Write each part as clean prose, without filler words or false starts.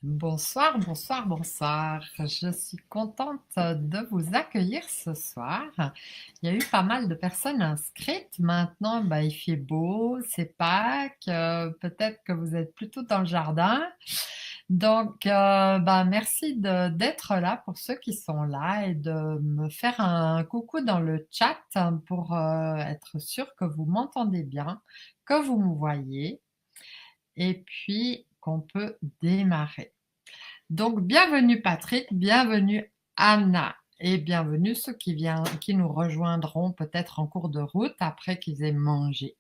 Bonsoir, bonsoir, bonsoir. Je suis contente de vous accueillir ce soir. Il y a eu pas mal de personnes inscrites. Maintenant, il fait beau, c'est Pâques. Peut-être que vous êtes plutôt dans le jardin. Donc, merci d'être là pour ceux qui sont là et de me faire un coucou dans le chat pour être sûr que vous m'entendez bien, que vous me voyez et puis qu'on peut démarrer. Donc, bienvenue Patrick, bienvenue Anna et bienvenue ceux qui nous rejoindront peut-être en cours de route après qu'ils aient mangé.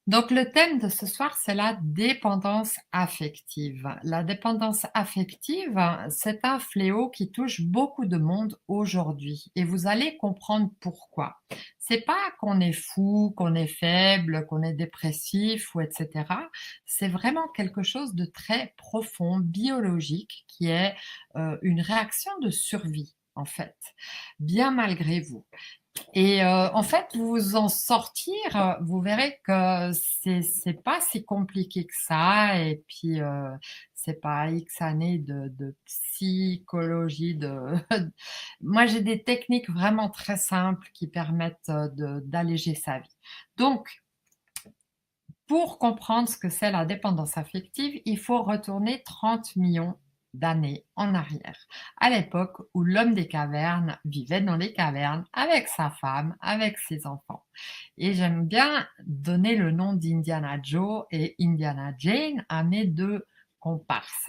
Donc, le thème de ce soir, c'est la dépendance affective. La dépendance affective, c'est un fléau qui touche beaucoup de monde aujourd'hui et vous allez comprendre pourquoi. C'est pas qu'on est fou, qu'on est faible, qu'on est dépressif ou etc. C'est vraiment quelque chose de très profond, biologique, qui est une réaction de survie en fait, bien malgré vous. Et en fait, vous en sortir, vous verrez que c'est pas si compliqué que ça et puis, c'est pas X années de psychologie moi, j'ai des techniques vraiment très simples qui permettent, d'alléger sa vie. Donc pour comprendre ce que c'est la dépendance affective, il faut retourner 30 millions d'années en arrière, à l'époque où l'homme des cavernes vivait dans les cavernes avec sa femme, avec ses enfants. Et j'aime bien donner le nom d'Indiana Joe et Indiana Jane à mes deux comparses.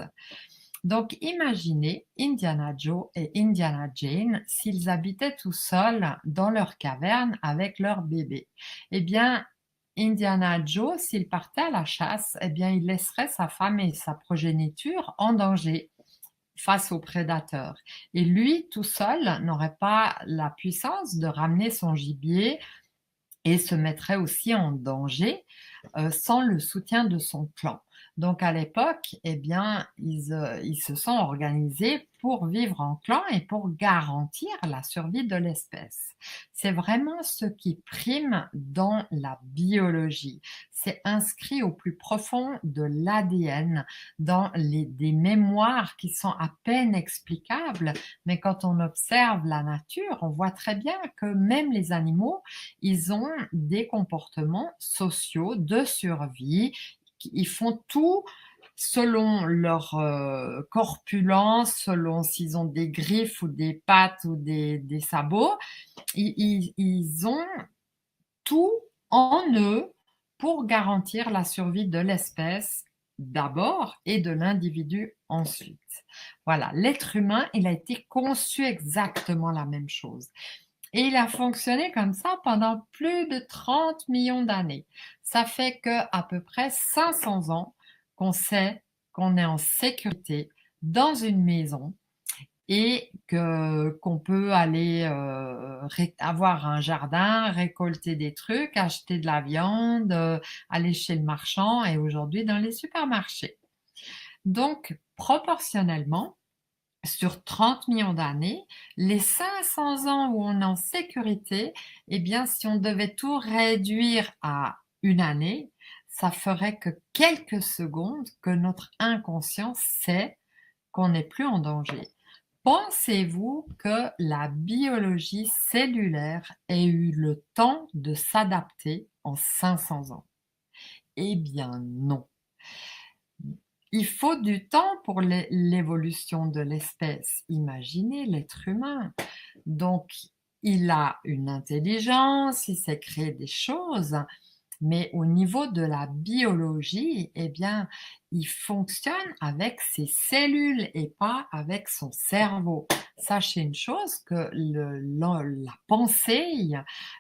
Donc imaginez Indiana Joe et Indiana Jane s'ils habitaient tout seuls dans leur caverne avec leur bébé. Eh bien, Indiana Joe, s'il partait à la chasse, eh bien, il laisserait sa femme et sa progéniture en danger face aux prédateurs. Et lui, tout seul, n'aurait pas la puissance de ramener son gibier et se mettrait aussi en danger sans le soutien de son clan. Donc à l'époque, eh bien, ils se sont organisés pour vivre en clan et pour garantir la survie de l'espèce. C'est vraiment ce qui prime dans la biologie. C'est inscrit au plus profond de l'ADN, dans des mémoires qui sont à peine explicables, mais quand on observe la nature, on voit très bien que même les animaux, ils ont des comportements sociaux de survie. Ils font tout selon leur corpulence, selon s'ils ont des griffes ou des pattes ou des sabots. Ils ont tout en eux pour garantir la survie de l'espèce d'abord et de l'individu ensuite. Voilà, l'être humain, il a été conçu exactement la même chose. Et il a fonctionné comme ça pendant plus de 30 millions d'années. Ça fait que à peu près 500 ans qu'on sait qu'on est en sécurité dans une maison et qu'on peut aller avoir un jardin, récolter des trucs, acheter de la viande, aller chez le marchand et aujourd'hui dans les supermarchés. Donc, proportionnellement, sur 30 millions d'années, les 500 ans où on est en sécurité, eh bien, si on devait tout réduire à une année, ça ferait que quelques secondes que notre inconscient sait qu'on n'est plus en danger. Pensez-vous que la biologie cellulaire ait eu le temps de s'adapter en 500 ans? Eh bien non. Il faut du temps pour l'évolution de l'espèce. Imaginez l'être humain. Donc, il a une intelligence, il sait créer des choses, mais au niveau de la biologie, eh bien, il fonctionne avec ses cellules et pas avec son cerveau. Sachez une chose, que la pensée,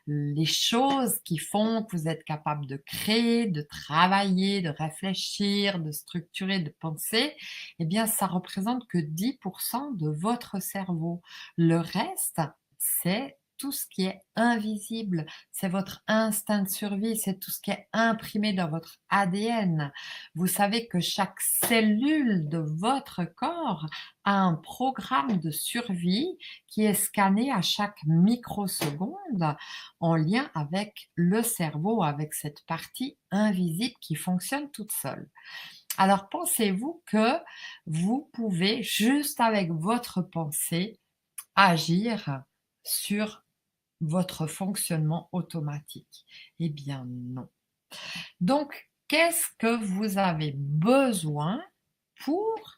les choses qui font que vous êtes capable de créer, de travailler, de réfléchir, de structurer, de penser, eh bien, ça représente que 10% de votre cerveau. Le reste, c'est tout ce qui est invisible, c'est votre instinct de survie, c'est tout ce qui est imprimé dans votre ADN. Vous savez que chaque cellule de votre corps a un programme de survie qui est scanné à chaque microseconde en lien avec le cerveau, avec cette partie invisible qui fonctionne toute seule. Alors pensez-vous que vous pouvez, juste avec votre pensée, agir sur votre fonctionnement automatique? Eh bien non. Donc, qu'est-ce que vous avez besoin pour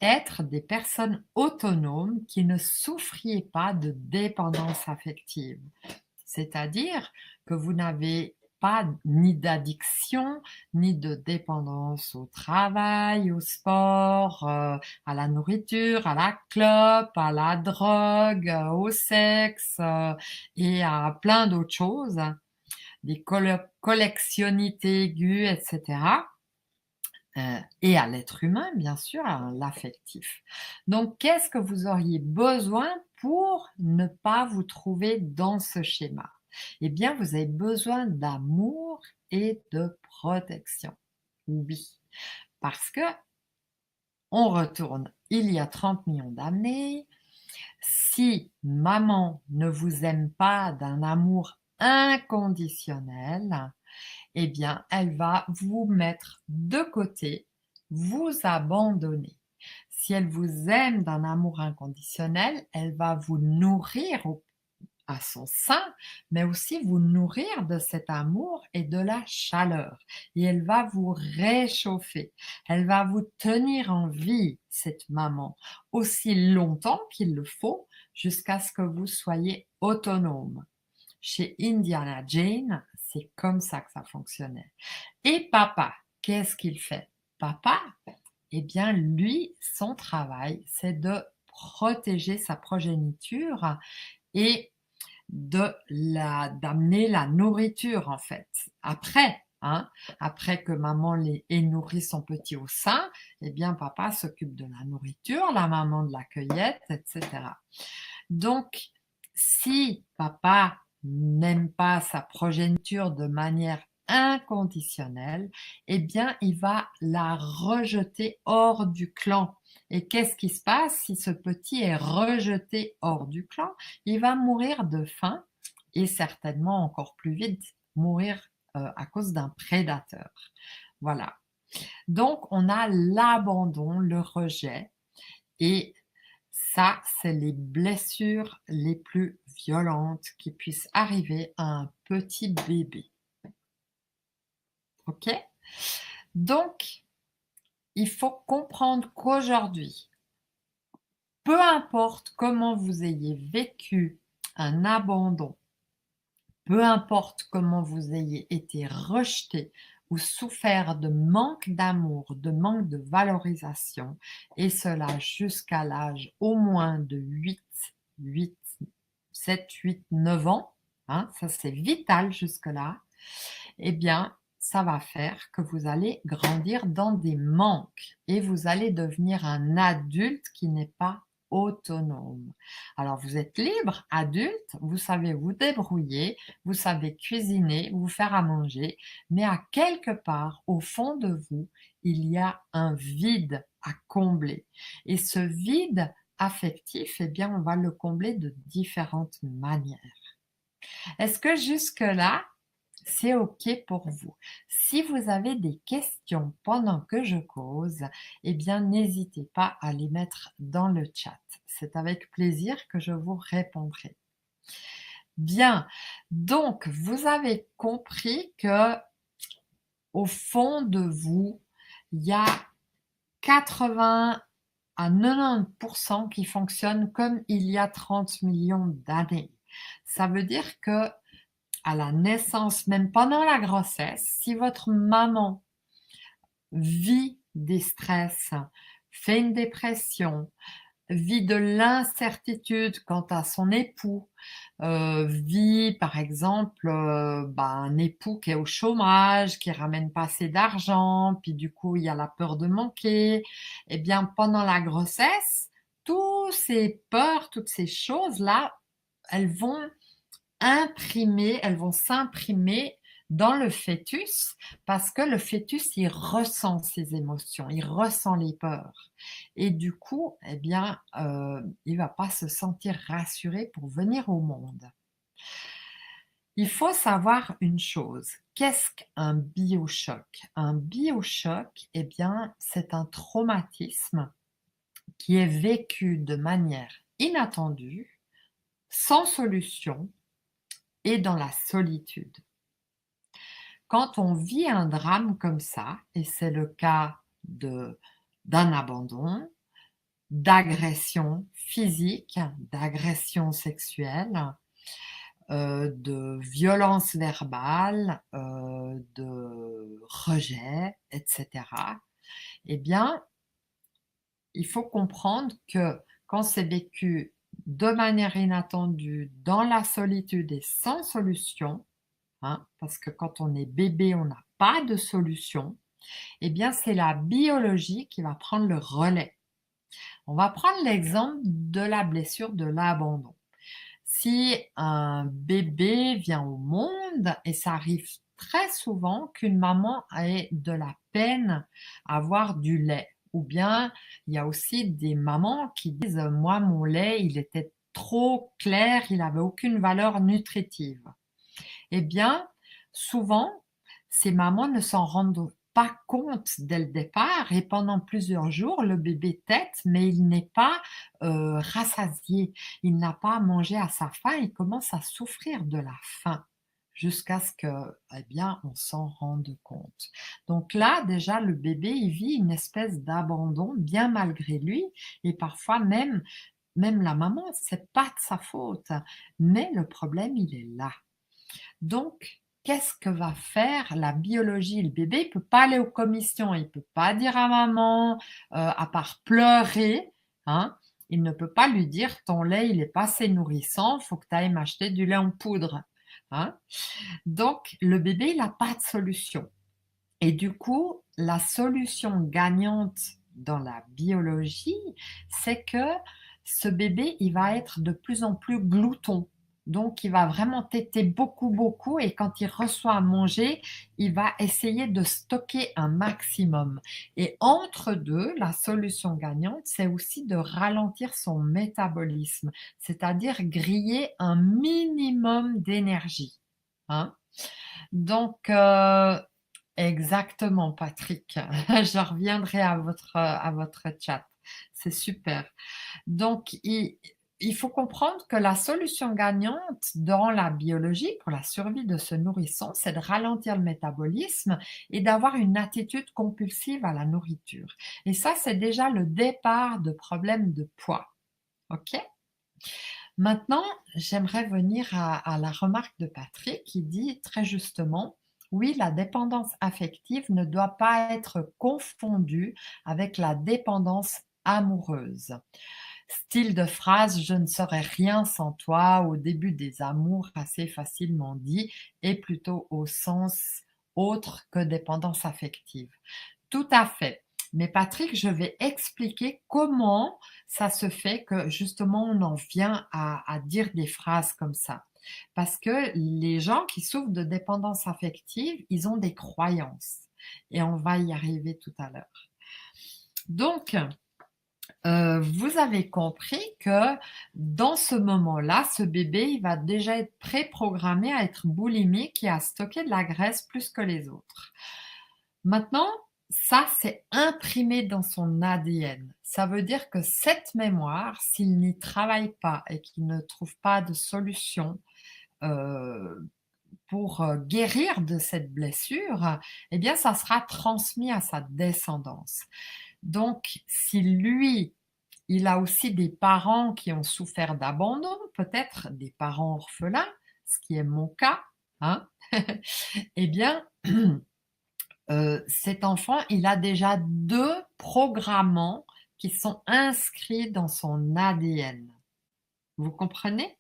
être des personnes autonomes qui ne souffriez pas de dépendance affective? C'est-à-dire que vous n'avez pas ni d'addiction, ni de dépendance au travail, au sport, à la nourriture, à la clope, à la drogue, au sexe, et à plein d'autres choses, des collectionnités aiguës, etc. Et à l'être humain, bien sûr, à l'affectif. Donc, qu'est-ce que vous auriez besoin pour ne pas vous trouver dans ce schéma? Eh bien, vous avez besoin d'amour et de protection. Oui, parce que on retourne il y a 30 millions d'années. Si maman ne vous aime pas d'un amour inconditionnel, eh bien, elle va vous mettre de côté, vous abandonner. Si elle vous aime d'un amour inconditionnel, elle va vous nourrir à son sein, mais aussi vous nourrir de cet amour et de la chaleur. Et elle va vous réchauffer. Elle va vous tenir en vie, cette maman, aussi longtemps qu'il le faut, jusqu'à ce que vous soyez autonome. Chez Indiana Jane, c'est comme ça que ça fonctionnait. Et papa, qu'est-ce qu'il fait? Papa, eh bien, lui, son travail, c'est de protéger sa progéniture et d'amener la nourriture, en fait. Après, hein, après que maman ait nourri son petit au sein, eh bien, papa s'occupe de la nourriture, la maman de la cueillette, etc. Donc, si papa n'aime pas sa progéniture de manière inconditionnelle, eh bien, il va la rejeter hors du clan. Et qu'est-ce qui se passe si ce petit est rejeté hors du clan? Il va mourir de faim et certainement encore plus vite mourir à cause d'un prédateur. Voilà. Donc, on a l'abandon, le rejet et ça, c'est les blessures les plus violentes qui puissent arriver à un petit bébé. OK? Donc, il faut comprendre qu'aujourd'hui, peu importe comment vous ayez vécu un abandon, peu importe comment vous ayez été rejeté ou souffert de manque d'amour, de manque de valorisation, et cela jusqu'à l'âge au moins de 7, 8, 9 ans, hein, ça c'est vital jusque-là, eh bien, ça va faire que vous allez grandir dans des manques et vous allez devenir un adulte qui n'est pas autonome. Alors, vous êtes libre, adulte, vous savez vous débrouiller, vous savez cuisiner, vous faire à manger, mais à quelque part, au fond de vous, il y a un vide à combler. Et ce vide affectif, eh bien, on va le combler de différentes manières. Est-ce que jusque-là, c'est OK pour vous? Si vous avez des questions pendant que je cause, eh bien, n'hésitez pas à les mettre dans le chat. C'est avec plaisir que je vous répondrai. Bien, donc vous avez compris que au fond de vous, il y a 80 à 90% qui fonctionnent comme il y a 30 millions d'années. Ça veut dire que à la naissance, même pendant la grossesse, si votre maman vit des stress, fait une dépression, vit de l'incertitude quant à son époux, vit par exemple un époux qui est au chômage, qui ramène pas assez d'argent, puis du coup il y a la peur de manquer, eh bien pendant la grossesse, toutes ces peurs, toutes ces choses-là, elles vont elles vont s'imprimer dans le fœtus parce que le fœtus, il ressent ses émotions, il ressent les peurs. Et du coup, eh bien, il va pas se sentir rassuré pour venir au monde. Il faut savoir une chose. Qu'est-ce qu'un biochoc? Un biochoc, eh bien, c'est un traumatisme qui est vécu de manière inattendue, sans solution et dans la solitude. Quand on vit un drame comme ça, et c'est le cas d'un abandon, d'agression physique, d'agression sexuelle, de violence verbale, de rejet, etc. Eh bien, il faut comprendre que quand c'est vécu de manière inattendue, dans la solitude et sans solution, hein, parce que quand on est bébé, on n'a pas de solution, eh bien, c'est la biologie qui va prendre le relais. On va prendre l'exemple de la blessure de l'abandon. Si un bébé vient au monde, et ça arrive très souvent qu'une maman ait de la peine à avoir du lait, ou bien il y a aussi des mamans qui disent: «Moi, mon lait, il était trop clair, il n'avait aucune valeur nutritive». Eh bien, souvent, ces mamans ne s'en rendent pas compte dès le départ et pendant plusieurs jours, le bébé tète, mais il n'est pas rassasié. Il n'a pas mangé à sa faim, il commence à souffrir de la faim jusqu'à ce que, eh bien, on s'en rende compte. Donc là, déjà, le bébé, il vit une espèce d'abandon, bien malgré lui, et parfois même la maman, c'est pas de sa faute, mais le problème, il est là. Donc, qu'est-ce que va faire la biologie? Le bébé, il peut pas aller aux commissions, il peut pas dire à maman, à part pleurer, hein. Il ne peut pas lui dire: «Ton lait, il est pas assez nourrissant, faut que tu ailles m'acheter du lait en poudre», hein. Donc le bébé, il a pas de solution et du coup, la solution gagnante dans la biologie, c'est que ce bébé, il va être de plus en plus glouton. Donc, il va vraiment téter beaucoup, beaucoup et quand il reçoit à manger, il va essayer de stocker un maximum. Et entre deux, la solution gagnante, c'est aussi de ralentir son métabolisme, c'est-à-dire griller un minimum d'énergie, hein. Donc, exactement, Patrick. Je reviendrai à votre chat. C'est super. Donc, il faut comprendre que la solution gagnante dans la biologie pour la survie de ce nourrisson, c'est de ralentir le métabolisme et d'avoir une attitude compulsive à la nourriture. Et ça, c'est déjà le départ de problèmes de poids. OK? Maintenant, j'aimerais venir à la remarque de Patrick qui dit très justement: «Oui, la dépendance affective ne doit pas être confondue avec la dépendance amoureuse». Style de phrase: «Je ne serais rien sans toi» au début des amours assez facilement dit et plutôt au sens autre que dépendance affective. Tout à fait. Mais Patrick, je vais expliquer comment ça se fait que justement on en vient à dire des phrases comme ça. Parce que les gens qui souffrent de dépendance affective, ils ont des croyances et on va y arriver tout à l'heure. Donc, vous avez compris que dans ce moment-là, ce bébé, il va déjà être préprogrammé à être boulimique et à stocker de la graisse plus que les autres. Maintenant, ça, c'est imprimé dans son ADN. Ça veut dire que cette mémoire, s'il n'y travaille pas et qu'il ne trouve pas de solution, pour, guérir de cette blessure, eh bien, ça sera transmis à sa descendance. Donc, si lui, il a aussi des parents qui ont souffert d'abandon, peut-être des parents orphelins, ce qui est mon cas, hein, eh bien, cet enfant, il a déjà 2 programmants qui sont inscrits dans son ADN. Vous comprenez?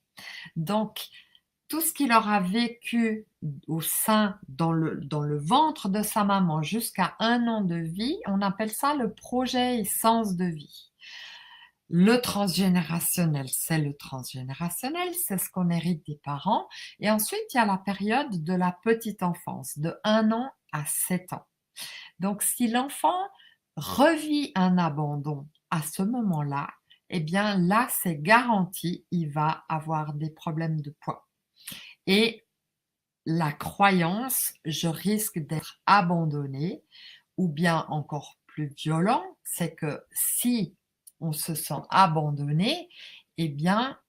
Donc, tout ce qu'il aura vécu au sein, dans le ventre de sa maman jusqu'à 1 an de vie, on appelle ça le projet essence de vie. Le transgénérationnel, c'est le transgénérationnel, c'est ce qu'on hérite des parents. Et ensuite, il y a la période de la petite enfance, de 1 an à 7 ans. Donc, si l'enfant revit un abandon à ce moment-là, eh bien là, c'est garanti, il va avoir des problèmes de poids. Et la croyance «je risque d'être abandonné» ou bien encore plus violent, c'est que si on se sent abandonné, eh bien,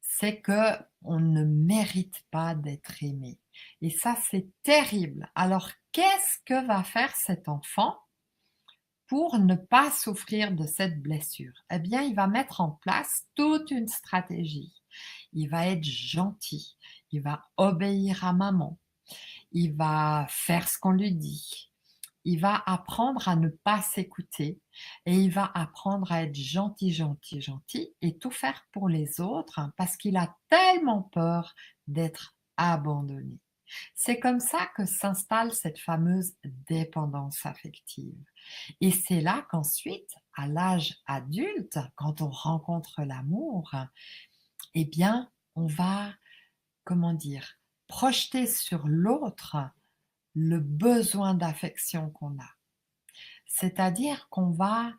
c'est que on ne mérite pas d'être aimé et ça, c'est terrible. Alors, qu'est-ce que va faire cet enfant pour ne pas souffrir de cette blessure? Eh bien, il va mettre en place toute une stratégie. Il va être gentil, il va obéir à maman, il va faire ce qu'on lui dit, il va apprendre à ne pas s'écouter et il va apprendre à être gentil, gentil, gentil et tout faire pour les autres parce qu'il a tellement peur d'être abandonné. C'est comme ça que s'installe cette fameuse dépendance affective. Et c'est là qu'ensuite, à l'âge adulte, quand on rencontre l'amour, eh bien, on va, comment dire, projeter sur l'autre le besoin d'affection qu'on a. C'est-à-dire qu'on va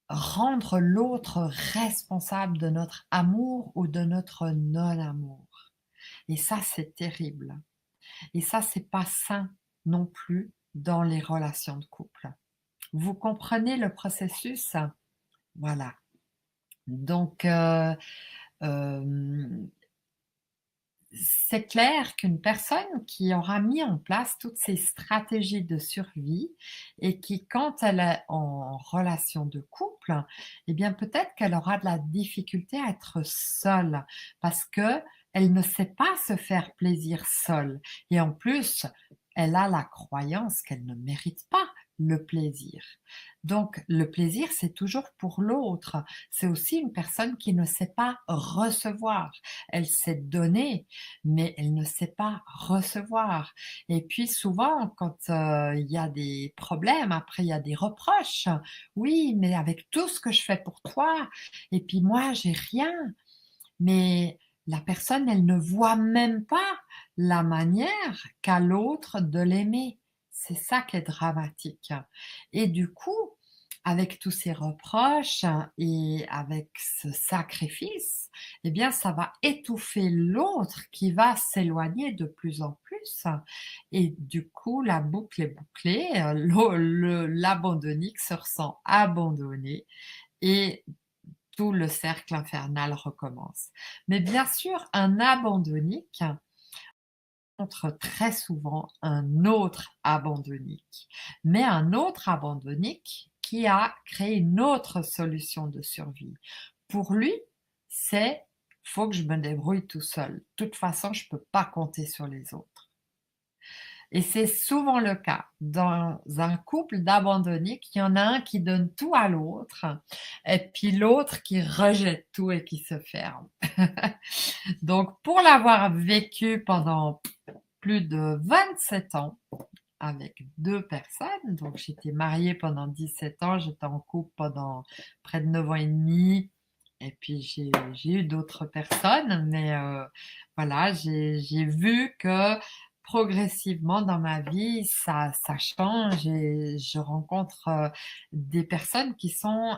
rendre l'autre responsable de notre amour ou de notre non-amour. Et ça, c'est terrible. Et ça, c'est pas sain non plus dans les relations de couple. Vous comprenez le processus? Voilà. Donc, hem c'est clair qu'une personne qui aura mis en place toutes ces stratégies de survie et qui, quand elle est en relation de couple, eh bien peut-être qu'elle aura de la difficulté à être seule parce que elle ne sait pas se faire plaisir seule et en plus, elle a la croyance qu'elle ne mérite pas le plaisir. Donc le plaisir, c'est toujours pour l'autre. C'est aussi une personne qui ne sait pas recevoir. Elle sait donner, mais elle ne sait pas recevoir. Et puis souvent, quand il y a des problèmes, après il y a des reproches. Oui, mais avec tout ce que je fais pour toi, et puis moi j'ai rien. Mais la personne, elle ne voit même pas la manière qu'a l'autre de l'aimer. C'est ça qui est dramatique. Et du coup, avec tous ces reproches et avec ce sacrifice, eh bien, ça va étouffer l'autre qui va s'éloigner de plus en plus. Et du coup, la boucle est bouclée. L'abandonnique se ressent abandonné et tout le cercle infernal recommence. Mais bien sûr, un abandonnique rencontre très souvent un autre abandonnique, mais un autre abandonnique qui a créé une autre solution de survie. Pour lui, c'est: «Faut que je me débrouille tout seul. De toute façon, je peux pas compter sur les autres». Et c'est souvent le cas dans un couple d'abandonnés, qu'il y en a un qui donne tout à l'autre et puis l'autre qui rejette tout et qui se ferme. Donc pour l'avoir vécu pendant plus de 27 ans avec 2 personnes, donc j'étais mariée pendant 17 ans, j'étais en couple pendant près de 9 ans et demi et puis j'ai eu d'autres personnes, mais voilà, j'ai vu que progressivement dans ma vie, ça change et je rencontre, des personnes qui sont,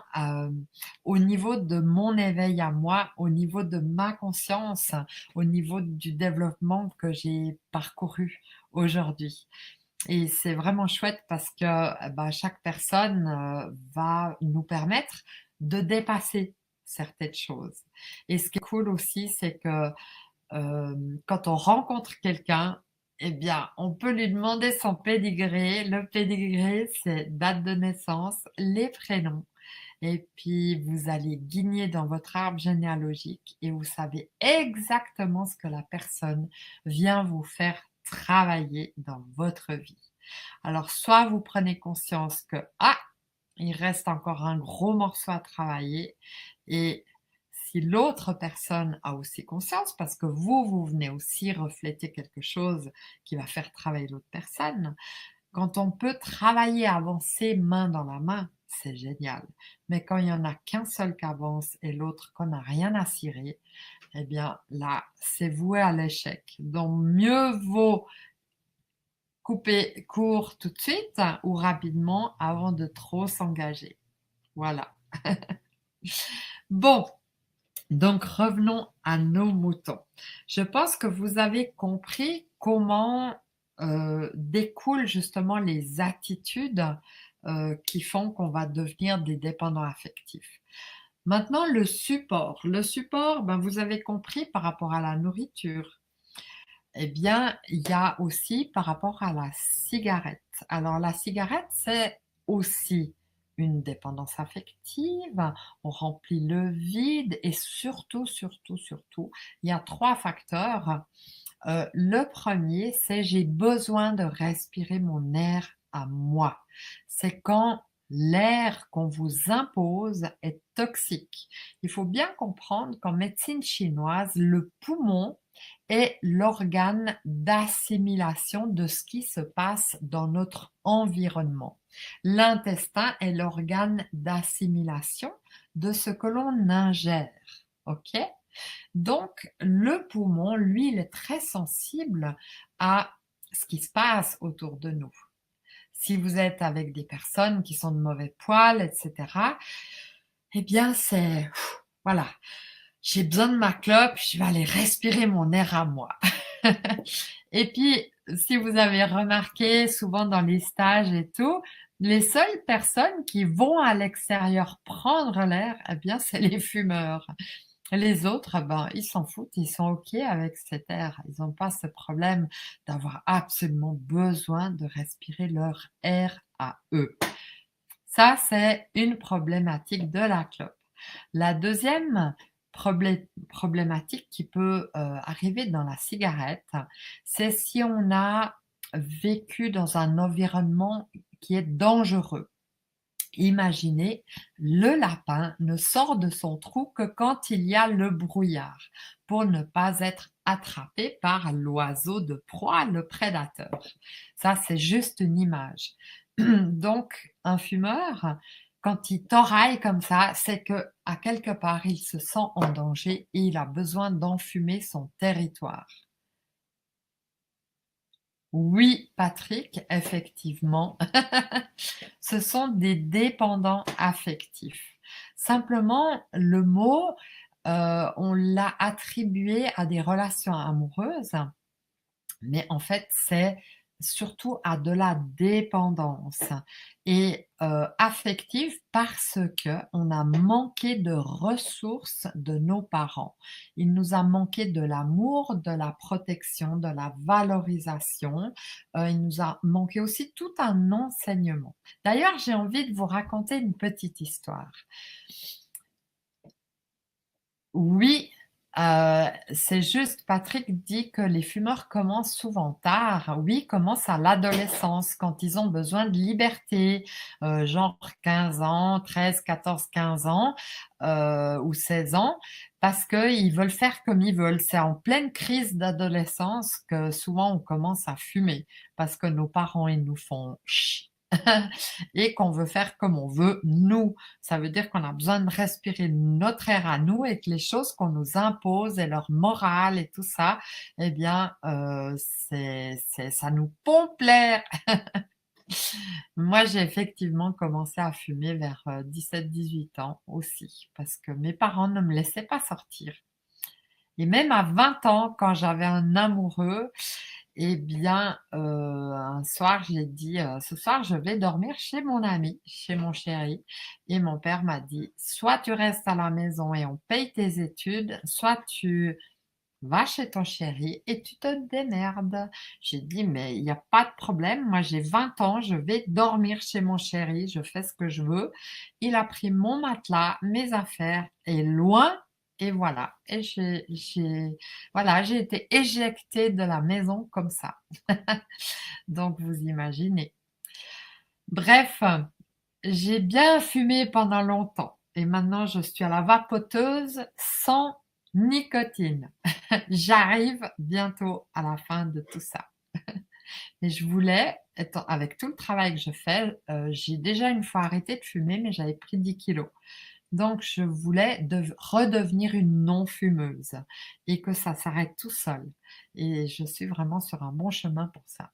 au niveau de mon éveil à moi, au niveau de ma conscience, au niveau du développement que j'ai parcouru aujourd'hui. Et c'est vraiment chouette parce que, bah, chaque personne, va nous permettre de dépasser certaines choses. Et ce qui est cool aussi, c'est que, quand on rencontre quelqu'un, eh bien, on peut lui demander son pédigré. Le pédigré, c'est date de naissance, les prénoms et puis vous allez guigner dans votre arbre généalogique et vous savez exactement ce que la personne vient vous faire travailler dans votre vie. Alors soit vous prenez conscience que, ah, il reste encore un gros morceau à travailler et si l'autre personne a aussi conscience, parce que vous venez aussi refléter quelque chose qui va faire travailler l'autre personne, quand on peut travailler, avancer main dans la main, c'est génial. Mais quand il y en a qu'un seul qui avance et l'autre qu'on n'a rien à cirer, eh bien là, c'est voué à l'échec. Donc mieux vaut couper court tout de suite ou rapidement avant de trop s'engager. Voilà. Bon, donc revenons à nos moutons. Je pense que vous avez compris comment découlent justement les attitudes qui font qu'on va devenir des dépendants affectifs. Maintenant, le support. Le support, ben, vous avez compris par rapport à la nourriture. Eh bien, il y a aussi par rapport à la cigarette. Alors, la cigarette, c'est aussi une dépendance affective. On remplit le vide et surtout, surtout, surtout, il y a 3 facteurs. Le premier, c'est j'ai besoin de respirer mon air à moi. C'est quand l'air qu'on vous impose est toxique. Il faut bien comprendre qu'en médecine chinoise, le poumon est l'organe d'assimilation de ce qui se passe dans notre environnement. L'intestin est l'organe d'assimilation de ce que l'on ingère. OK? Donc, le poumon, lui, il est très sensible à ce qui se passe autour de nous. Si vous êtes avec des personnes qui sont de mauvais poil, etc., eh bien, c'est, voilà, j'ai besoin de ma clope, je vais aller respirer mon air à moi. Et puis, si vous avez remarqué, souvent dans les stages et tout, les seules personnes qui vont à l'extérieur prendre l'air, eh bien, c'est les fumeurs. Les autres, ben, ils s'en foutent, ils sont OK avec cet air. Ils n'ont pas ce problème d'avoir absolument besoin de respirer leur air à eux. Ça, c'est une problématique de la clope. La deuxième problématique qui peut arriver dans la cigarette, c'est si on a vécu dans un environnement qui est dangereux. Imaginez, le lapin ne sort de son trou que quand il y a le brouillard, pour ne pas être attrapé par l'oiseau de proie, le prédateur. Ça, c'est juste une image. Donc, un fumeur, quand il t'oreille comme ça, c'est que à quelque part, il se sent en danger et il a besoin d'enfumer son territoire. Oui, Patrick, effectivement, ce sont des dépendants affectifs. Simplement, le mot, on l'a attribué à des relations amoureuses, mais en fait, c'est surtout à de la dépendance et affective parce qu'on a manqué de ressources de nos parents. Il nous a manqué de l'amour, de la protection, de la valorisation. Il nous a manqué aussi tout un enseignement. D'ailleurs, j'ai envie de vous raconter une petite histoire. Oui, c'est juste, Patrick dit que les fumeurs commencent souvent tard. Oui, commencent à l'adolescence, quand ils ont besoin de liberté, genre 15 ans, 13, 14, 15 ans, ou 16 ans, parce qu'ils veulent faire comme ils veulent. C'est en pleine crise d'adolescence que souvent on commence à fumer, parce que nos parents, ils nous font chier et qu'on veut faire comme on veut nous. Ça veut dire qu'on a besoin de respirer notre air à nous et que les choses qu'on nous impose et leur morale et tout ça, eh bien, ça nous pompe l'air. Moi, j'ai effectivement commencé à fumer vers 17-18 ans aussi, parce que mes parents ne me laissaient pas sortir. Et même à 20 ans, quand j'avais un amoureux, eh bien, un soir, j'ai dit, «Ce soir, je vais dormir chez mon ami, chez mon chéri» et mon père m'a dit: «Soit tu restes à la maison et on paye tes études, soit tu vas chez ton chéri et tu te démerdes». J'ai dit: «Mais il y a pas de problème, moi j'ai 20 ans, je vais dormir chez mon chéri, je fais ce que je veux». Il a pris mon matelas, mes affaires et loin et voilà et voilà, j'ai été éjectée de la maison comme ça. Donc vous imaginez. Bref, j'ai bien fumé pendant longtemps et maintenant je suis à la vapoteuse sans nicotine. J'arrive bientôt à la fin de tout ça. Et je voulais, avec tout le travail que je fais, j'ai déjà une fois arrêté de fumer, mais j'avais pris 10 kilos. Donc je voulais redevenir une non-fumeuse et que ça s'arrête tout seul. Et je suis vraiment sur un bon chemin pour ça.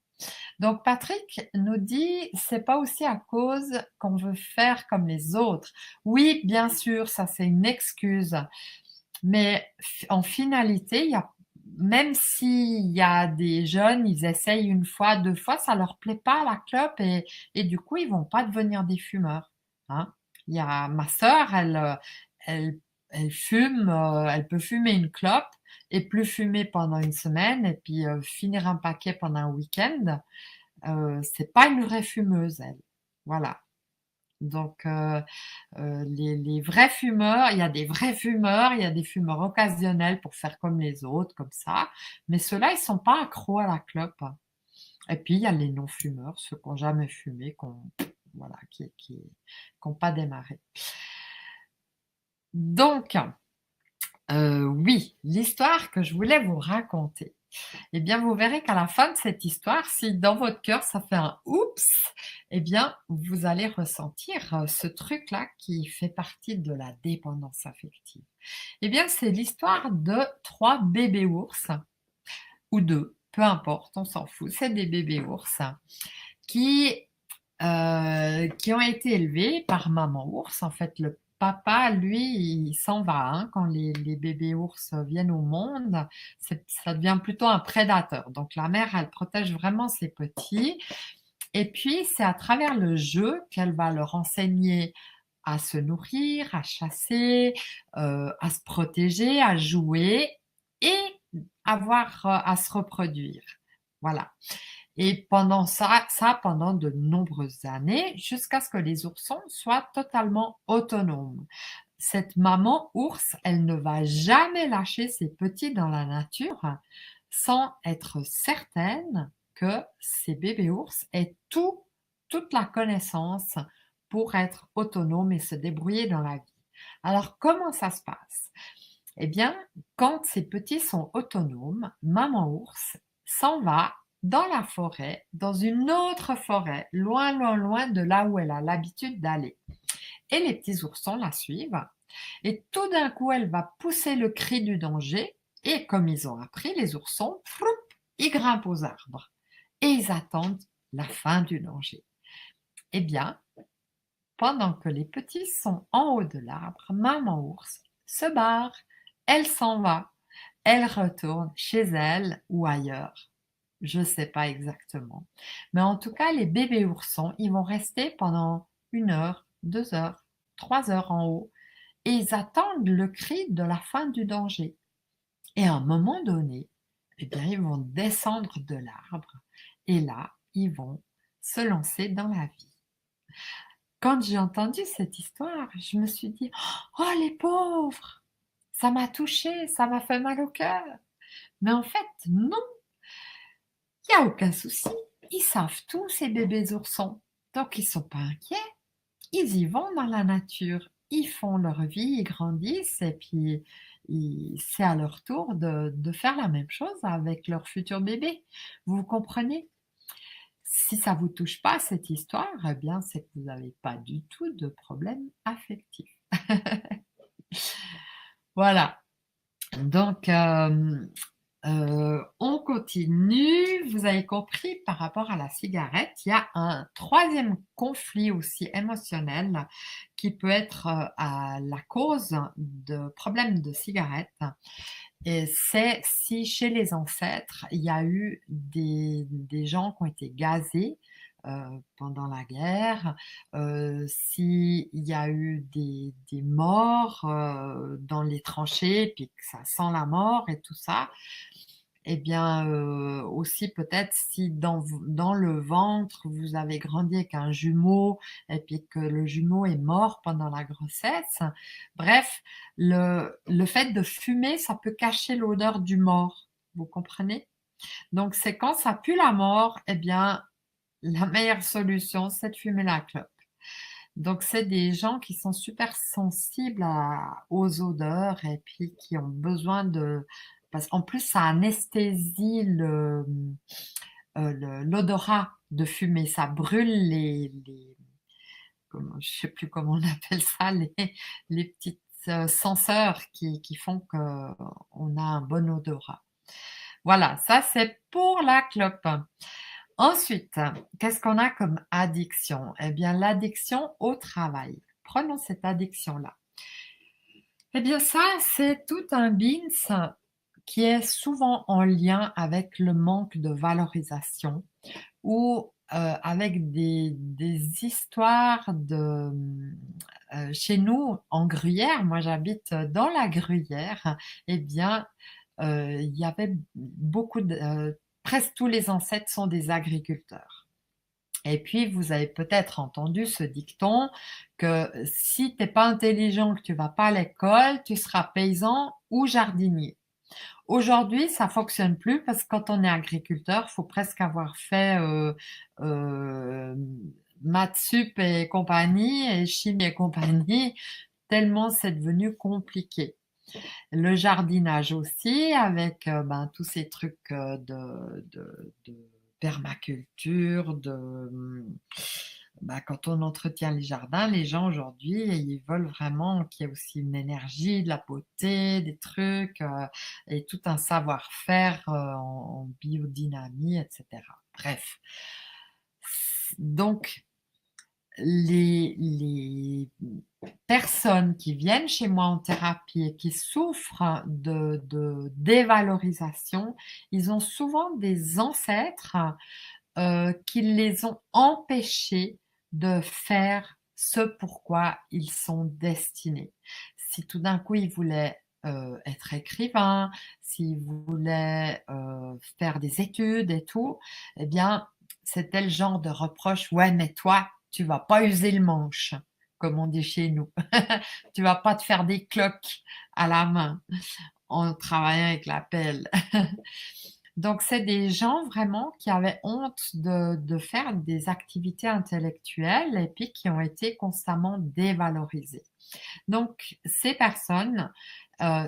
Donc Patrick nous dit, c'est pas aussi à cause qu'on veut faire comme les autres. Oui, bien sûr, ça c'est une excuse. Mais en finalité, il y a même s'il y a des jeunes, ils essayent une fois, deux fois, ça leur plaît pas la clope et du coup, ils vont pas devenir des fumeurs, hein. Il y a ma sœur, elle, elle fume, elle peut fumer une clope et plus fumer pendant une semaine et puis finir un paquet pendant un week-end. C'est pas une vraie fumeuse, elle. Voilà. Donc, les vrais fumeurs, il y a des vrais fumeurs, il y a des fumeurs occasionnels pour faire comme les autres, comme ça. Mais ceux-là, ils sont pas accros à la clope. Et puis, il y a les non-fumeurs, ceux qui n'ont jamais fumé, voilà, qui n'ont pas démarré. Donc, oui, l'histoire que je voulais vous raconter. Eh bien, vous verrez qu'à la fin de cette histoire, si dans votre cœur ça fait un oups, eh bien, vous allez ressentir ce truc-là qui fait partie de la dépendance affective. Eh bien, c'est l'histoire de 3 bébés ours, ou 2, peu importe, on s'en fout, c'est des bébés ours qui, qui ont été élevés par maman ours. En fait, le papa, lui, il s'en va hein, quand les bébés ours viennent au monde. Ça devient plutôt un prédateur. Donc la mère, elle protège vraiment ses petits. Et puis, c'est à travers le jeu qu'elle va leur enseigner à se nourrir, à chasser, à se protéger, à jouer et avoir à se reproduire. Voilà. Et pendant pendant de nombreuses années, jusqu'à ce que les oursons soient totalement autonomes. Cette maman ours, elle ne va jamais lâcher ses petits dans la nature sans être certaine que ces bébés ours aient toute la connaissance pour être autonomes et se débrouiller dans la vie. Alors, comment ça se passe? Eh bien, quand ces petits sont autonomes, maman ours s'en va dans la forêt, dans une autre forêt, loin, loin, loin de là où elle a l'habitude d'aller. Et les petits oursons la suivent. Et tout d'un coup, elle va pousser le cri du danger. Et comme ils ont appris, les oursons, ils grimpent aux arbres. Et ils attendent la fin du danger. Eh bien, pendant que les petits sont en haut de l'arbre, maman ours se barre. Elle s'en va. Elle retourne chez elle ou ailleurs. Je ne sais pas exactement. Mais en tout cas, les bébés oursons, ils vont rester pendant 1 heure, 2 heures, 3 heures en haut et ils attendent le cri de la fin du danger. Et à un moment donné, eh bien, ils vont descendre de l'arbre et là, ils vont se lancer dans la vie. Quand j'ai entendu cette histoire, je me suis dit, oh les pauvres, ça m'a touchée, ça m'a fait mal au cœur. Mais en fait, non, il n'y a aucun souci. Ils savent tout, ces bébés oursons. Donc, ils ne sont pas inquiets. Ils y vont dans la nature. Ils font leur vie, ils grandissent et puis c'est à leur tour de faire la même chose avec leur futur bébé. Vous comprenez? Si ça ne vous touche pas, cette histoire, eh bien, c'est que vous n'avez pas du tout de problème affectif. Voilà. Donc, on continue. Vous avez compris, par rapport à la cigarette, il y a un troisième conflit aussi émotionnel qui peut être à la cause de problèmes de cigarette. Et c'est si chez les ancêtres, il y a eu des gens qui ont été gazés pendant la guerre, s'il y a eu des morts dans les tranchées, puis que ça sent la mort et tout ça, eh bien aussi peut-être si dans le ventre vous avez grandi avec un jumeau et puis que le jumeau est mort pendant la grossesse. Bref, le fait de fumer, ça peut cacher l'odeur du mort. Vous comprenez? Donc c'est quand ça pue la mort, eh bien la meilleure solution, c'est de fumer la clope. Donc c'est des gens qui sont super sensibles aux odeurs et puis qui ont besoin de... Parce qu'en plus, ça anesthésie l'odorat de fumer. Ça brûle je ne sais plus comment on appelle ça, les petites senseurs qui font qu'on a un bon odorat. Voilà, ça c'est pour la clope. Ensuite, qu'est-ce qu'on a comme addiction? Eh bien, l'addiction au travail. Prenons cette addiction-là. Eh bien, ça, c'est tout un bins qui est souvent en lien avec le manque de valorisation ou avec des histoires de, chez nous en Gruyère, moi j'habite dans la Gruyère, eh bien, il y avait beaucoup de presque tous les ancêtres sont des agriculteurs. Et puis, vous avez peut-être entendu ce dicton que si tu es pas intelligent, que tu vas pas à l'école, tu seras paysan ou jardinier. Aujourd'hui, ça fonctionne plus parce que quand on est agriculteur, il faut presque avoir fait euh, maths sup et compagnie et chimie et compagnie, tellement c'est devenu compliqué. Le jardinage aussi, avec ben, tous ces trucs de permaculture, ben, quand on entretient les jardins, les gens aujourd'hui, ils veulent vraiment qu'il y ait aussi une énergie, de la beauté, des trucs, et tout un savoir-faire en biodynamie, etc. Bref. Donc, les personnes qui viennent chez moi en thérapie et qui souffrent de dévalorisation, ils ont souvent des ancêtres qui les ont empêchés de faire ce pourquoi ils sont destinés. Si tout d'un coup ils voulaient être écrivain, s'ils voulaient faire des études et tout, eh bien, c'était le genre de reproche, ouais, mais toi, tu vas pas user le manche, comme on dit chez nous. Tu vas pas te faire des cloques à la main en travaillant avec la pelle. Donc, c'est des gens vraiment qui avaient honte de faire des activités intellectuelles et puis qui ont été constamment dévalorisées. Donc, ces personnes,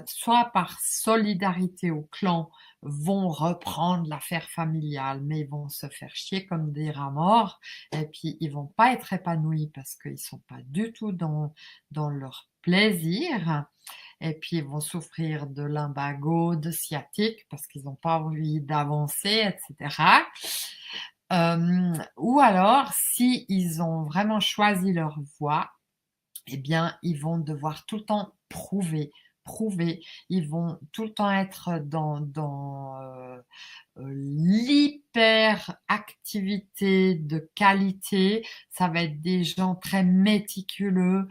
soit par solidarité au clan, vont reprendre l'affaire familiale, mais ils vont se faire chier comme des rats morts, et puis ils vont pas être épanouis parce qu'ils sont pas du tout dans leur plaisir, et puis ils vont souffrir de lumbago, de sciatique parce qu'ils n'ont pas envie d'avancer, etc. Ou alors, si ils ont vraiment choisi leur voie, eh bien, ils vont devoir tout le temps prouver. Ils vont tout le temps être dans l'hyper-activité de qualité. Ça va être des gens très méticuleux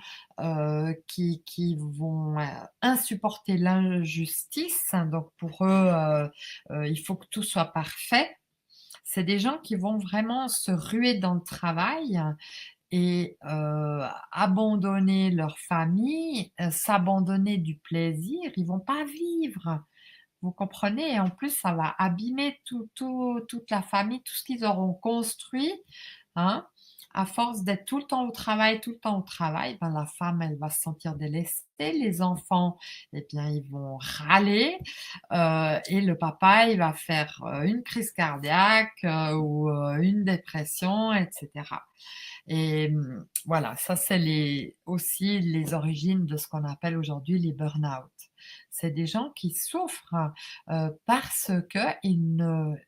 qui vont insupporter l'injustice. Donc, pour eux, il faut que tout soit parfait. C'est des gens qui vont vraiment se ruer dans le travail et abandonner leur famille, s'abandonner du plaisir, ils vont pas vivre. Vous comprenez? Et en plus, ça va abîmer toute la famille, tout ce qu'ils auront construit, hein. À force d'être tout le temps au travail, ben la femme, elle va se sentir délaissée, les enfants, eh bien, ils vont râler, et le papa, il va faire une crise cardiaque ou une dépression, etc. Et voilà, ça c'est aussi les origines de ce qu'on appelle aujourd'hui les burn-out. C'est des gens qui souffrent parce que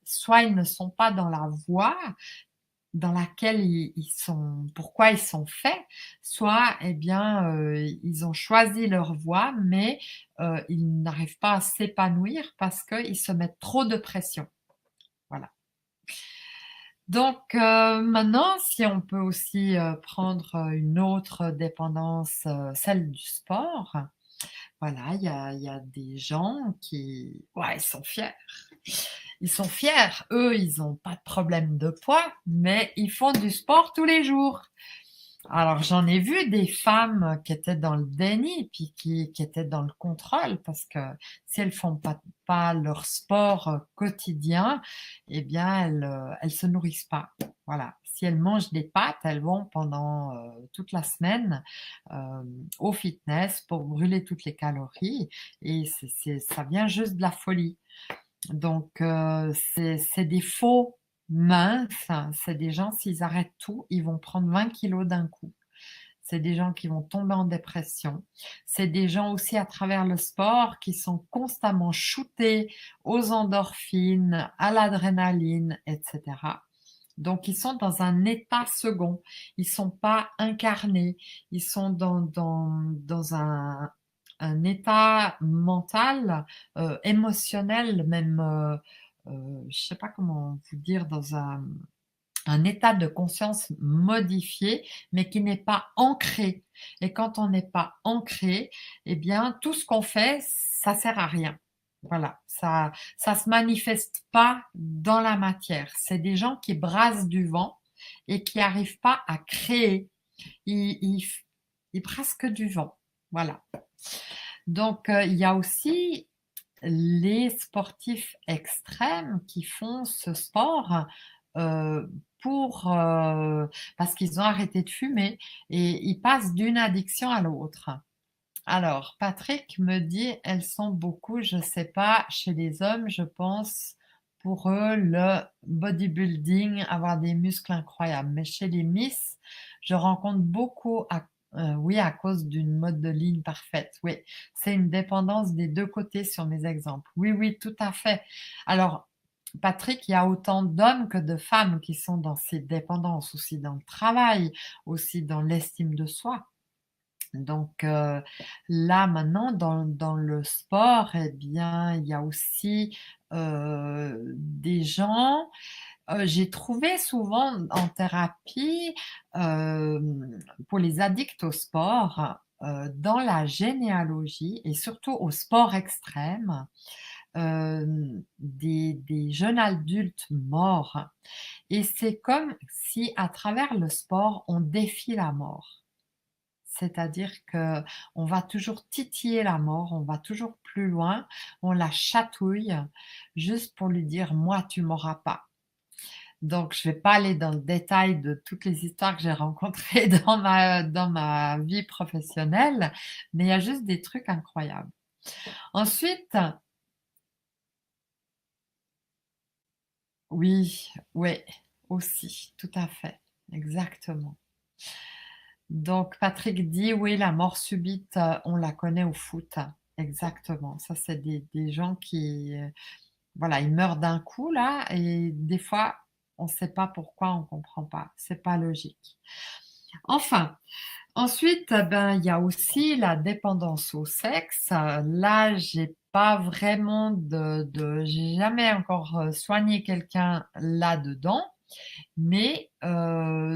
soit ils ne sont pas dans la voie dans laquelle pourquoi ils sont faits, soit eh bien ils ont choisi leur voie, mais ils n'arrivent pas à s'épanouir parce qu'ils se mettent trop de pression. Voilà. Donc maintenant, si on peut aussi prendre une autre dépendance, celle du sport, voilà, il y a des gens qui, ouais, ils sont fiers. Ils sont fiers. Eux, ils n'ont pas de problème de poids, mais ils font du sport tous les jours. Alors, j'en ai vu des femmes qui étaient dans le déni, puis qui étaient dans le contrôle, parce que si elles font pas leur sport quotidien, eh bien, elles se nourrissent pas. Voilà. Si elles mangent des pâtes, elles vont pendant toute la semaine au fitness pour brûler toutes les calories, et ça vient juste de la folie. Donc, c'est des faux minces. C'est des gens, s'ils arrêtent tout, ils vont prendre 20 kilos d'un coup. C'est des gens qui vont tomber en dépression. C'est des gens aussi à travers le sport qui sont constamment shootés aux endorphines, à l'adrénaline, etc. Donc, ils sont dans un état second. Ils sont pas incarnés. Ils sont dans un état mental, émotionnel, même, je sais pas comment vous dire, dans un état de conscience modifié, mais qui n'est pas ancré. Et quand on n'est pas ancré, eh bien, tout ce qu'on fait, ça sert à rien. Voilà, ça se manifeste pas dans la matière. C'est des gens qui brassent du vent et qui n'arrivent pas à créer. Ils brassent que du vent. Voilà. Donc, il y a aussi les sportifs extrêmes qui font ce sport euh, parce qu'ils ont arrêté de fumer et ils passent d'une addiction à l'autre. Alors, Patrick me dit, elles sont beaucoup, je sais pas, chez les hommes, je pense, pour eux, le bodybuilding, avoir des muscles incroyables. Mais chez les Miss, je rencontre beaucoup, oui, à cause d'une mode de ligne parfaite. Oui, c'est une dépendance des deux côtés sur mes exemples. Oui, oui, tout à fait. Alors, Patrick, il y a autant d'hommes que de femmes qui sont dans ces dépendances, aussi dans le travail, aussi dans l'estime de soi. Donc là maintenant dans le sport, eh bien, il y a aussi des gens, j'ai trouvé souvent en thérapie pour les addicts au sport, dans la généalogie et surtout au sport extrême, des jeunes adultes morts. Et c'est comme si à travers le sport, on défie la mort. C'est-à-dire que on va toujours titiller la mort, on va toujours plus loin, on la chatouille juste pour lui dire: «Moi, tu m'auras pas». Donc je vais pas aller dans le détail de toutes les histoires que j'ai rencontrées dans ma vie professionnelle, mais il y a juste des trucs incroyables. Ensuite, oui, ouais, aussi, tout à fait, exactement. Donc Patrick dit: «Oui, la mort subite, on la connaît au foot». Exactement, ça c'est des gens qui, voilà, ils meurent d'un coup là et des fois, on ne sait pas pourquoi, on comprend pas, c'est pas logique. Enfin, ensuite, ben, il y a aussi la dépendance au sexe. Là, j'ai pas vraiment j'ai jamais encore, soigné quelqu'un là-dedans. Mais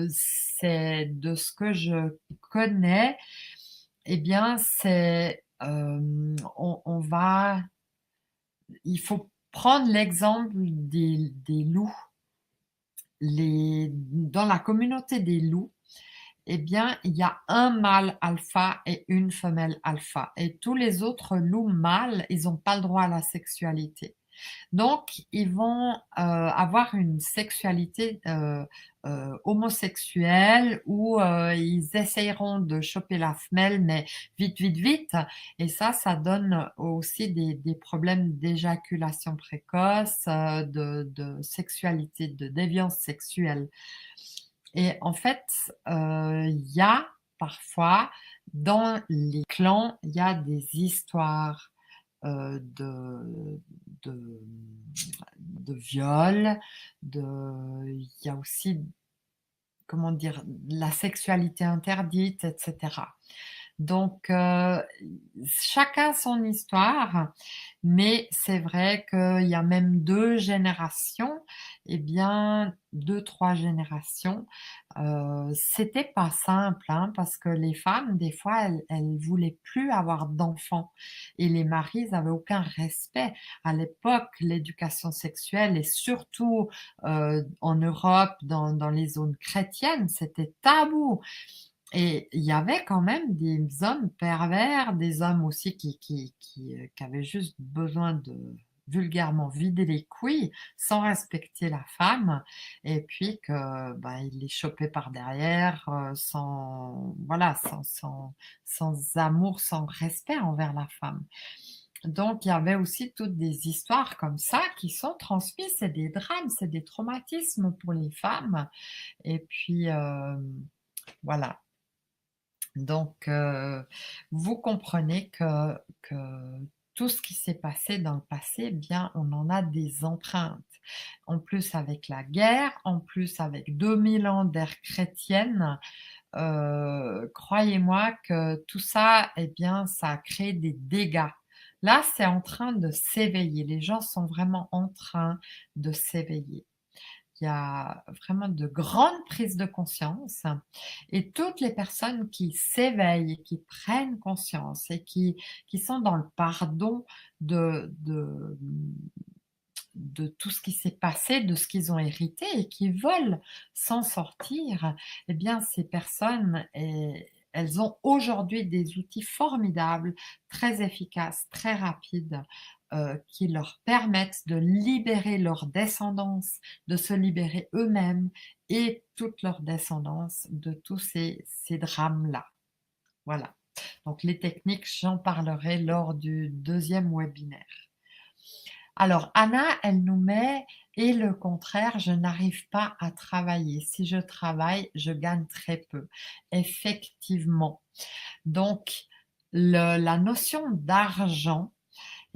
c'est de ce que je connais, eh bien, il faut prendre l'exemple des loups. Dans la communauté des loups, eh bien, il y a un mâle alpha et une femelle alpha. Et tous les autres loups mâles, ils n'ont pas le droit à la sexualité. Donc, ils vont avoir une sexualité homosexuelle où ils essayeront de choper la femelle, mais vite, vite, vite. Et ça donne aussi des problèmes d'éjaculation précoce, de sexualité, de déviance sexuelle. Et en fait, il y a parfois dans les clans, il y a des histoires euh, de, de, de viol, il y a aussi, comment dire, la sexualité interdite, etc. Donc, chacun son histoire, mais c'est vrai qu'il y a même 2 générations, eh bien 2-3 générations, c'était pas simple, hein, parce que les femmes, des fois, elles voulaient plus avoir d'enfants et les maris avaient aucun respect. À l'époque, l'éducation sexuelle et surtout, en Europe, dans les zones chrétiennes, c'était tabou. Et il y avait quand même des hommes pervers, des hommes aussi qui avaient juste besoin de vulgairement vider les couilles sans respecter la femme et puis que bah, il les chopait par derrière sans voilà sans amour, sans respect envers la femme. Donc il y avait aussi toutes des histoires comme ça qui sont transmises, c'est des drames, c'est des traumatismes pour les femmes et puis voilà. Donc, vous comprenez que tout ce qui s'est passé dans le passé, eh bien, on en a des empreintes. En plus avec la guerre, en plus avec 2000 ans d'ère chrétienne, croyez-moi que tout ça, eh bien, ça a créé des dégâts. Là, c'est en train de s'éveiller. Les gens sont vraiment en train de s'éveiller. Il y a vraiment de grandes prises de conscience et toutes les personnes qui s'éveillent et qui prennent conscience et qui sont dans le pardon de tout ce qui s'est passé, de ce qu'ils ont hérité et qui veulent s'en sortir, eh bien ces personnes, elles ont aujourd'hui des outils formidables, très efficaces, très rapides, qui leur permettent de libérer leur descendance, de se libérer eux-mêmes et toute leur descendance de tous ces drames-là. Voilà. Donc les techniques, j'en parlerai lors du deuxième webinaire. Alors Anna, elle nous met: «Et le contraire, je n'arrive pas à travailler. Si je travaille, je gagne très peu». Effectivement. Donc la notion d'argent,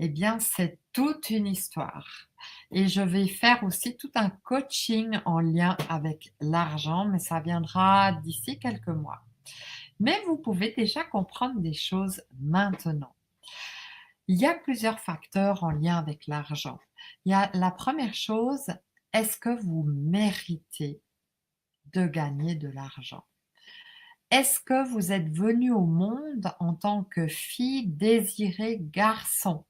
eh bien, c'est toute une histoire et je vais faire aussi tout un coaching en lien avec l'argent, mais ça viendra d'ici quelques mois. Mais vous pouvez déjà comprendre des choses maintenant. Il y a plusieurs facteurs en lien avec l'argent. Il y a la première chose, est-ce que vous méritez de gagner de l'argent? Est-ce que vous êtes venu au monde en tant que fille désirée garçon?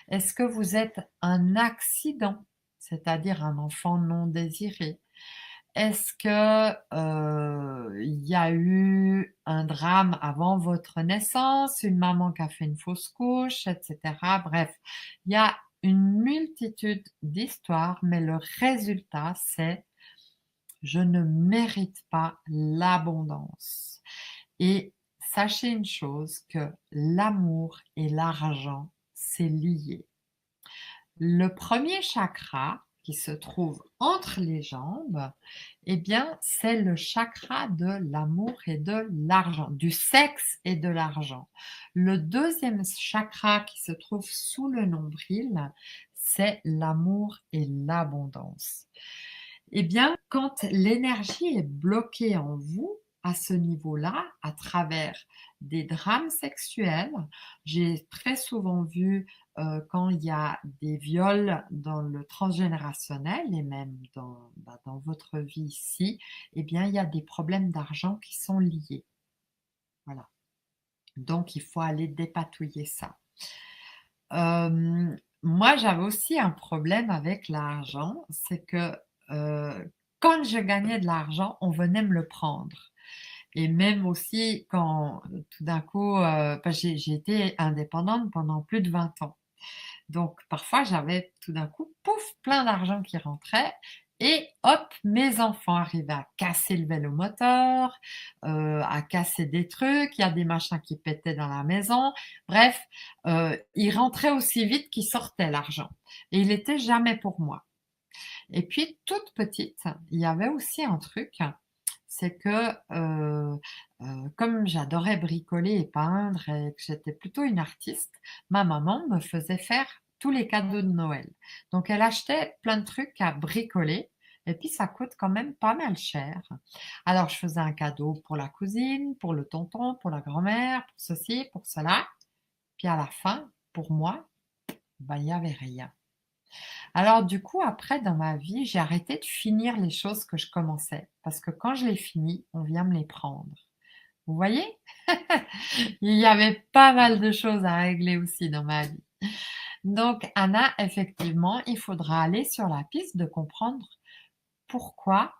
Est-ce que vous êtes un accident, c'est-à-dire un enfant non désiré? Est-ce que, il y a eu un drame avant votre naissance, une maman qui a fait une fausse couche, et cetera? Bref, il y a une multitude d'histoires, mais le résultat, c'est: «Je ne mérite pas l'abondance» et sachez une chose, que l'amour et l'argent, c'est lié. Le premier chakra qui se trouve entre les jambes, eh bien, c'est le chakra de l'amour et de l'argent, du sexe et de l'argent. Le deuxième chakra qui se trouve sous le nombril, c'est l'amour et l'abondance. Eh bien, quand l'énergie est bloquée en vous, à ce niveau-là, à travers des drames sexuels, j'ai très souvent vu quand il y a des viols dans le transgénérationnel et même dans votre vie ici, eh bien, il y a des problèmes d'argent qui sont liés. Voilà. Donc, il faut aller dépatouiller ça. Moi, j'avais aussi un problème avec l'argent, c'est que, quand je gagnais de l'argent, on venait me le prendre et même aussi quand, tout d'un coup, parce que j'ai été indépendante pendant plus de 20 ans. Donc parfois, j'avais tout d'un coup, pouf, plein d'argent qui rentrait et hop, mes enfants arrivaient à casser le vélomoteur, à casser des trucs, il y a des machins qui pétaient dans la maison. Bref, il rentrait aussi vite qu'il sortait l'argent et il était jamais pour moi. Et puis toute petite, il y avait aussi un truc, c'est que, comme j'adorais bricoler et peindre et que j'étais plutôt une artiste, ma maman me faisait faire tous les cadeaux de Noël. Donc elle achetait plein de trucs à bricoler et puis ça coûte quand même pas mal cher. Alors je faisais un cadeau pour la cousine, pour le tonton, pour la grand-mère, pour ceci, pour cela, puis à la fin, pour moi, bah, il y avait rien. Alors du coup, après dans ma vie, j'ai arrêté de finir les choses que je commençais parce que quand je les finis, on vient me les prendre. Vous voyez? Il y avait pas mal de choses à régler aussi dans ma vie. Donc Anna, effectivement, il faudra aller sur la piste de comprendre pourquoi,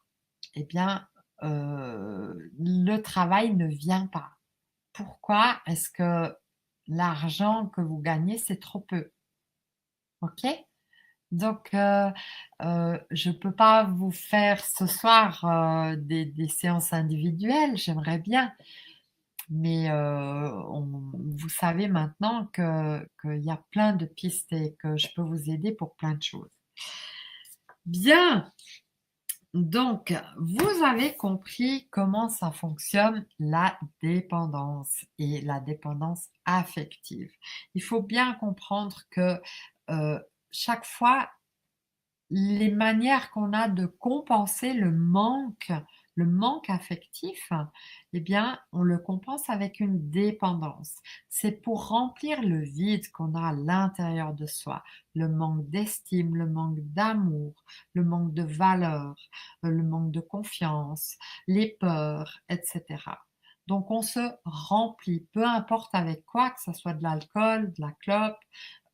eh bien, le travail ne vient pas. Pourquoi est-ce que l'argent que vous gagnez, c'est trop peu? OK? Donc, je peux pas vous faire ce soir, des séances individuelles, j'aimerais bien, mais, vous savez maintenant que qu'il y a plein de pistes et que je peux vous aider pour plein de choses. Bien, donc vous avez compris comment ça fonctionne la dépendance et la dépendance affective. Il faut bien comprendre que, chaque fois les manières qu'on a de compenser le manque affectif, eh bien, on le compense avec une dépendance. C'est pour remplir le vide qu'on a à l'intérieur de soi, le manque d'estime, le manque d'amour, le manque de valeur, le manque de confiance, les peurs, etc. Donc on se remplit, peu importe avec quoi, que ce soit de l'alcool, de la clope,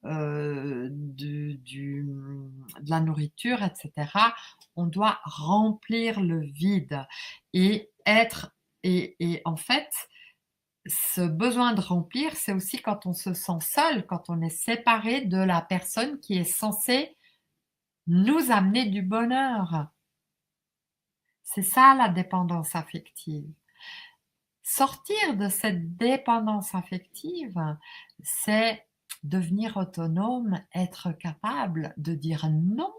de la nourriture, etc. On doit remplir le vide et être et en fait, ce besoin de remplir, c'est aussi quand on se sent seul, quand on est séparé de la personne qui est censée nous amener du bonheur. C'est ça la dépendance affective. Sortir de cette dépendance affective, c'est devenir autonome, être capable de dire non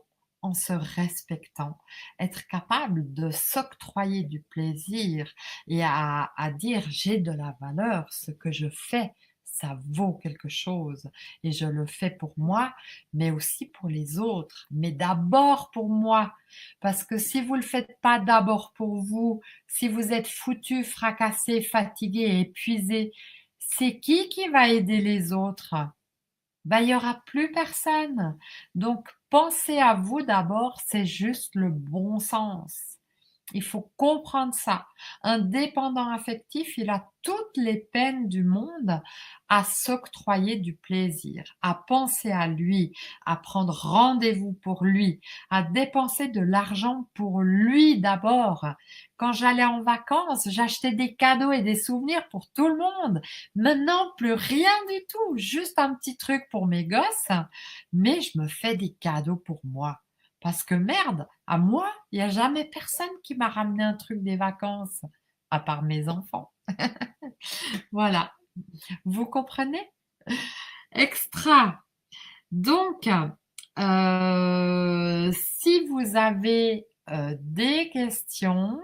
en se respectant, être capable de s'octroyer du plaisir et à dire j'ai de la valeur, ce que je fais, ça vaut quelque chose et je le fais pour moi, mais aussi pour les autres, mais d'abord pour moi. Parce que si vous ne le faites pas d'abord pour vous, si vous êtes foutu, fracassé, fatigué, épuisé, c'est qui va aider les autres? Ben, il n'y aura plus personne. Donc, pensez à vous d'abord, c'est juste le bon sens. Il faut comprendre ça. Un dépendant affectif, il a toutes les peines du monde à s'octroyer du plaisir, à penser à lui, à prendre rendez-vous pour lui, à dépenser de l'argent pour lui d'abord. Quand j'allais en vacances, j'achetais des cadeaux et des souvenirs pour tout le monde. Maintenant, plus rien du tout, juste un petit truc pour mes gosses, mais je me fais des cadeaux pour moi. Parce que merde, à moi, il n'y a jamais personne qui m'a ramené un truc des vacances, à part mes enfants. Voilà, vous comprenez? Extra. Donc, si vous avez des questions,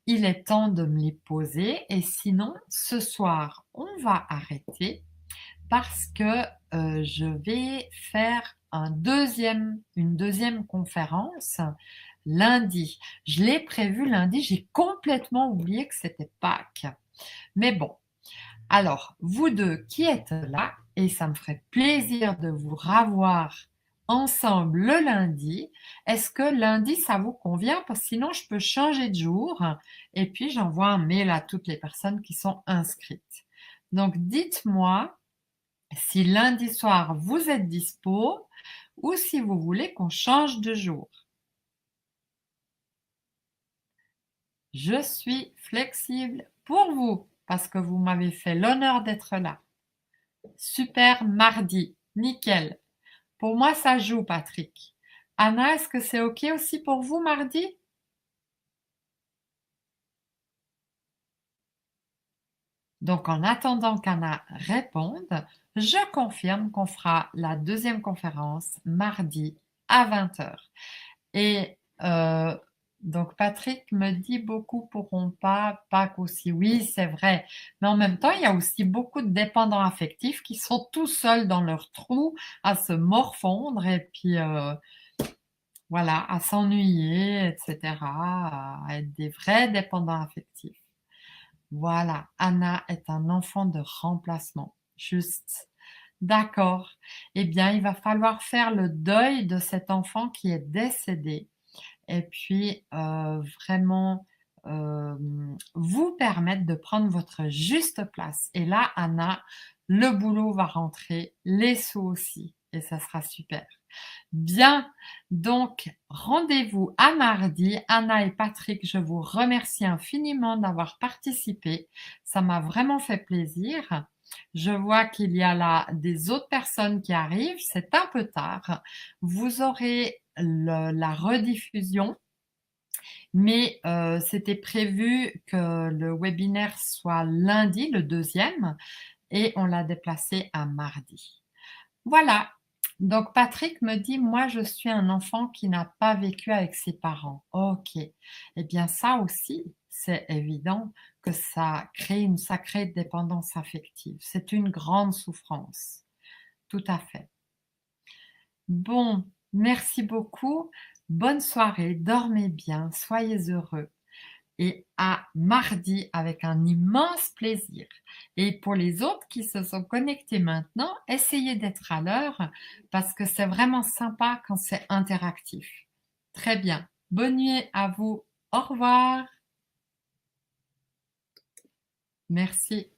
il est temps de me les poser. Et sinon, ce soir, on va arrêter parce que je vais faire une deuxième conférence lundi. Je l'ai prévu lundi, j'ai complètement oublié que c'était Pâques. Mais bon, alors, vous deux qui êtes là, et ça me ferait plaisir de vous revoir ensemble le lundi. Est-ce que lundi, ça vous convient? Parce que sinon, je peux changer de jour et puis j'envoie un mail à toutes les personnes qui sont inscrites. Donc, dites-moi si lundi soir vous êtes dispo ou si vous voulez qu'on change de jour. Je suis flexible pour vous parce que vous m'avez fait l'honneur d'être là. Super mardi, nickel. Pour moi, ça joue, Patrick. Anna, est-ce que c'est OK aussi pour vous mardi? Donc, en attendant qu'Anna réponde, je confirme qu'on fera la deuxième conférence mardi à 20 heures. Et donc Patrick me dit beaucoup pourront pas, Pâques aussi. Oui, c'est vrai. Mais en même temps, il y a aussi beaucoup de dépendants affectifs qui sont tout seuls dans leur trou à se morfondre et puis voilà, à s'ennuyer, etc., à être des vrais dépendants affectifs. Voilà, Anna est un enfant de remplacement. Juste. D'accord. Eh bien, il va falloir faire le deuil de cet enfant qui est décédé et puis vraiment vous permettre de prendre votre juste place. Et là, Anna, le boulot va rentrer, les sous aussi, et ça sera super. Bien, donc rendez-vous à mardi. Anna et Patrick, je vous remercie infiniment d'avoir participé. Ça m'a vraiment fait plaisir. Je vois qu'il y a là des autres personnes qui arrivent. C'est un peu tard. Vous aurez la rediffusion, mais c'était prévu que le webinaire soit lundi, le deuxième, et on l'a déplacé à mardi. Voilà. Donc Patrick me dit, moi je suis un enfant qui n'a pas vécu avec ses parents. Ok. Eh bien ça aussi, c'est évident que ça crée une sacrée dépendance affective. C'est une grande souffrance. Tout à fait. Bon, merci beaucoup. Bonne soirée, dormez bien, soyez heureux. et à mardi avec un immense plaisir. Et pour les autres qui se sont connectés maintenant, essayez d'être à l'heure parce que c'est vraiment sympa quand c'est interactif. Très bien. Bonne nuit à vous. Au revoir. Merci.